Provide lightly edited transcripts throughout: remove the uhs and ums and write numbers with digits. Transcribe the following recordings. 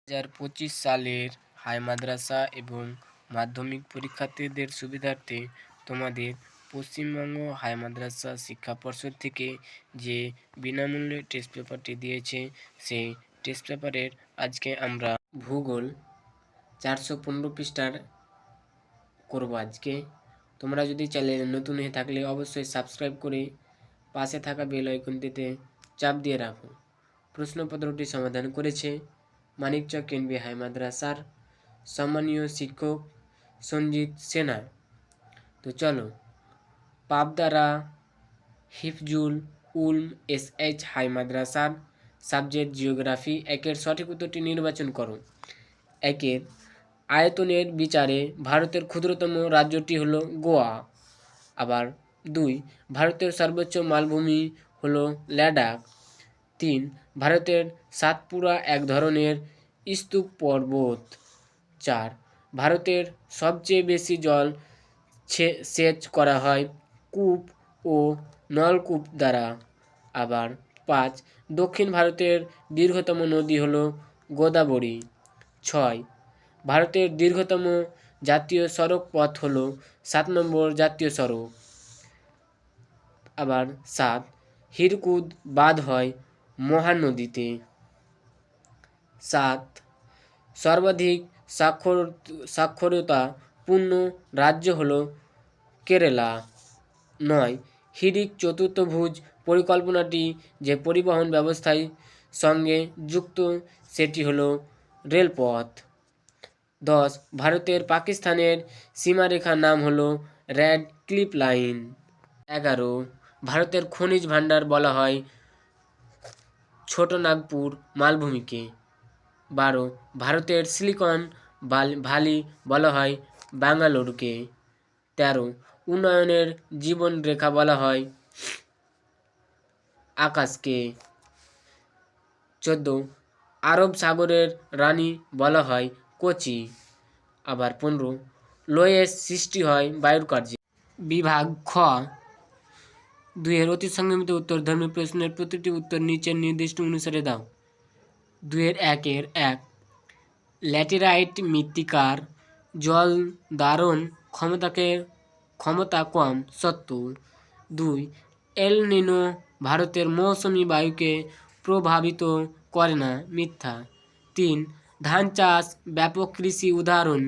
2025 সালের হাই মাদ্রাসা এবং মাধ্যমিক পরীক্ষার্থীদের সুবিধার্থে তোমাদের পশ্চিমবঙ্গ হাই মাদ্রাসা শিক্ষা পর্ষদ থেকে যে বিনামূল্যে টেস্ট পেপারটি দিয়েছে, সেই টেস্ট পেপারের আজকে আমরা ভূগোল 415 পৃষ্ঠার করব। আজকে তোমরা যদি চ্যানেলে নতুন হয়ে থাকলে অবশ্যই সাবস্ক্রাইব করে পাশে থাকা বেল আইকনটিতে চাপ দিয়ে রাখো। প্রশ্নপত্রটি সমাধান করেছে মানিকচক কেন্দ্রী হাই মাদ্রাসার সম্মানীয় শিক্ষক সঞ্জিত সেনা। তো চলো, পাবদারা হিফজুল উলম SH হাই মাদ্রাসার সাবজেক্ট জিওগ্রাফি। একের সঠিক উত্তরটি নির্বাচন করো। একের আয়তনের বিচারে ভারতের ক্ষুদ্রতম রাজ্যটি হলো গোয়া। আবার 2, ভারতের সর্বোচ্চ মালভূমি হলো লাদাখ। 3, ভারতের সাতপুরা এক ধরনের স্তূপ পর্বত। 4, ভারতের সবচেয়ে বেশি জল সেচ করা হয় কূপ ও নলকূপ দ্বারা। আবার 5, দক্ষিণ ভারতের দীর্ঘতম নদী হলো গোদাবরী। 6, ভারতের দীর্ঘতম জাতীয় সড়ক পথ হলো 7 নম্বর জাতীয় সড়ক। আবার 7, হিরকুদ বাঁধ হয় মহানদীতে। 7, সর্বাধিক সাক্ষরতাপূর্ণ রাজ্য হলো কেরালা। 9, হিড়িক চতুর্থভুজ পরিকল্পনাটি যে পরিবহন ব্যবস্থার সঙ্গে যুক্ত সেটি হলো রেলপথ। 10, ভারতের পাকিস্তানের সীমারেখার নাম হলো রেড ক্লিফ লাইন। 11, ভারতের খনিজ ভাণ্ডার বলা হয় ছোট নাগপুর মালভূমিকে। 12, ভারতের সিলিকন ভ্যালি বলা হয় বেঙ্গালুরুকে। 13, উন্নয়নের জীবন রেখা বলা হয় আকাশকে। 14, আরব সাগরের রানী বলা হয় কোচি। আবার 15, লয়ের সৃষ্টি হয় বায়ুর কার্যে। বিভাগ খ, 2 অতি সংক্ষিপ্ত উত্তর ধর্মী প্রশ্নের প্রতিটি উত্তর নিচের নির্দিষ্ট অনুসারে দাও। 1 ল্যাটেরাইট মৃত্তিকার জল ধারণ ক্ষমতা কম, সত্য। 2, এল নিনো ভারতের মৌসুমী বায়ুকে প্রভাবিত করে না, মিথ্যা। 3, ধান চাষ ব্যাপক কৃষি উদাহরণ,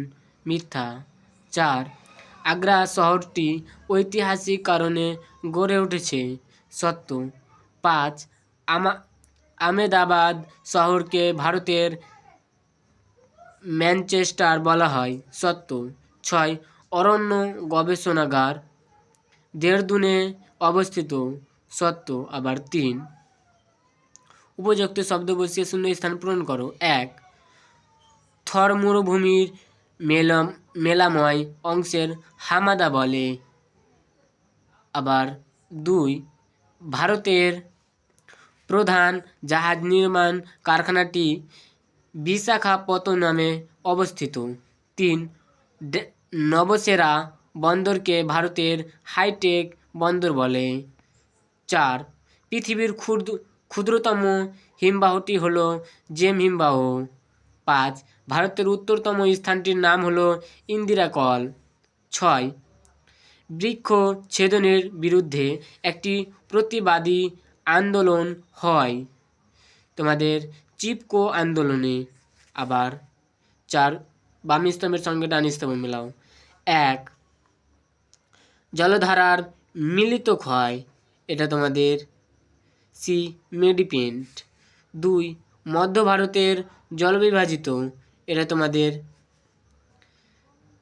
মিথ্যা। 4, আগ্রা শহরটি ঐতিহাসিক কারণে গড়ে উঠেছে, সত্য। 5, আমেদাবাদ শহরকে ভারতের ম্যানচেস্টার বলা হয়, সত্য। 6, অরণ্য গবেষণাগার দেহরাদূনে অবস্থিত, সত্য। আবার 3, উপযুক্ত শব্দ বসিয়ে শূন্য স্থান পূরণ করো। 1, থর মরুভূমির মেলাময় অংশের হামাদা বলে। আবার 2, ভারতের প্রধান জাহাজ নির্মাণ কারখানাটি বিশাখাপত্তনমে অবস্থিত। 3, নবসেরা বন্দরকে ভারতের হাইটেক বন্দর বলে। 4, পৃথিবীর ক্ষুদ্রতম হিমবাহটি হলো জেম হিমবাহ। 5, ভারতের উত্তরতম স্থানটির নাম হলো ইন্দিরাকল। 6, বৃক্ষ ছেদনের বিরুদ্ধে একটি প্রতিবাদী আন্দোলন হয় তোমাদের চিপকো আন্দোলনে। আবার 4, বাম স্তম্ভের সঙ্গে ডান স্তম্ভ মেলাও। 1, জলধারার মিলিত ক্ষয়, এটা তোমাদের সি মেডিপেন্ট। 2, মধ্য ভারতের জলবিভাজিত, এটা তোমাদের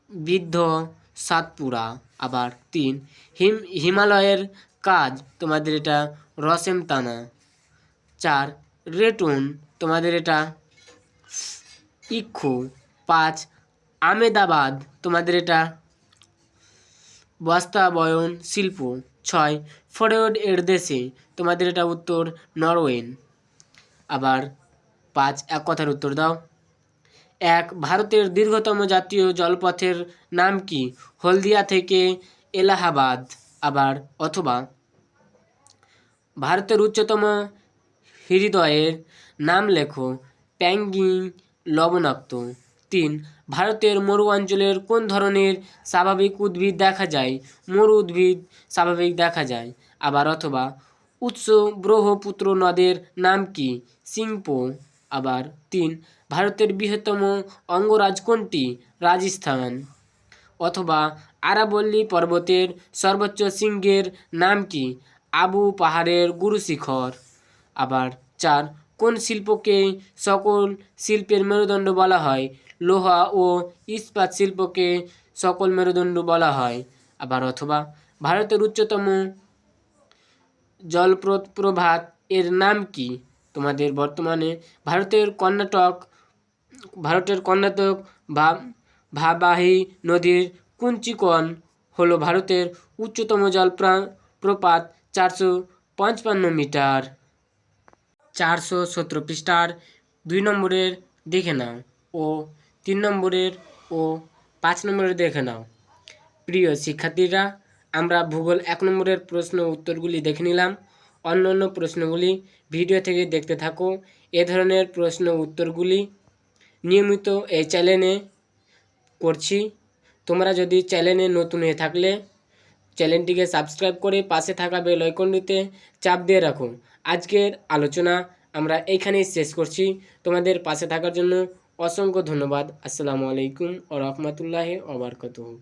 বৃদ্ধ সাতপুরা। আবার 3, হিমালয়ের কাজ, তোমাদের এটা রসেমতানা। 4, রেটুন, তোমাদের এটা ইক্ষু। 5, আমেদাবাদ, তোমাদের এটা বস্ত্রাবয়ন শিল্প। 6, ফরওয়ার্ড এর দেশে, তোমাদের এটা উত্তর নরওয়ে। আবার 5, এক কথার উত্তর দাও। 1, ভারতের দীর্ঘতম জাতীয় জলপথের নাম কি? হলদিয়া থেকে এলাহাবাদ। আবার অথবা ভারতের উচ্চতম হ্রদের নাম লেখো। প্যাঙ্গিং লবণাক্ত। 3. ভারতের মরু অঞ্চলের কোন ধরনের স্বাভাবিক উদ্ভিদ দেখা যায়? মরু উদ্ভিদ স্বাভাবিক দেখা যায়। আবার অথবা উৎস ব্রহ্মপুত্র নদের নাম কি? সিংপো। আবার 3. ভারতের বৃহত্তম অঙ্গরাজ কোনটি? রাজস্থান। অথবা আরাবল্লী পর্বতের সর্বোচ্চ শৃঙ্গের নাম কি? আবু পাহাড়ের গুরু শিখর। আবার 4. কোন শিল্পকে সকল শিল্পের মেরুদণ্ড বলা হয়? লোহা ও ইস্পাত শিল্পকে সকল মেরুদণ্ড বলা হয়। আবার অথবা ভারতের উচ্চতম জলপ্রপাত এর নাম কি? তোমাদের বর্তমানে ভারতের কর্ণাটক ভাবাহী নদীর কুঞ্চিকন হলো ভারতের উচ্চতম জলপ্রপাত 455 মিটার। 417 পৃষ্ঠার 2 নম্বরের দেখে নাও ও 3 নম্বরের ও 5 নম্বরের দেখে নাও। প্রিয় শিক্ষার্থীরা, আমরা ভূগোল 1 নম্বরের প্রশ্ন উত্তরগুলি দেখে নিলাম। অন্যান্য প্রশ্নগুলি ভিডিও থেকে দেখতে থাকো। এ ধরনের প্রশ্ন উত্তরগুলি নিয়মিত এই চ্যানেলে করছি। তোমরা যদি চ্যানেলে নতুন হয়ে থাকলে চ্যানেলটিকে সাবস্ক্রাইব করে পাশে থাকা বেল আইকনটিতে চাপ দিয়ে রাখো। আজকের আলোচনা আমরা এইখানেই শেষ করছি। তোমাদের পাশে থাকার জন্য অসংখ্য ধন্যবাদ। আসসালামু আলাইকুম ওয়া রাহমাতুল্লাহি ওয়া বারাকাতুহু।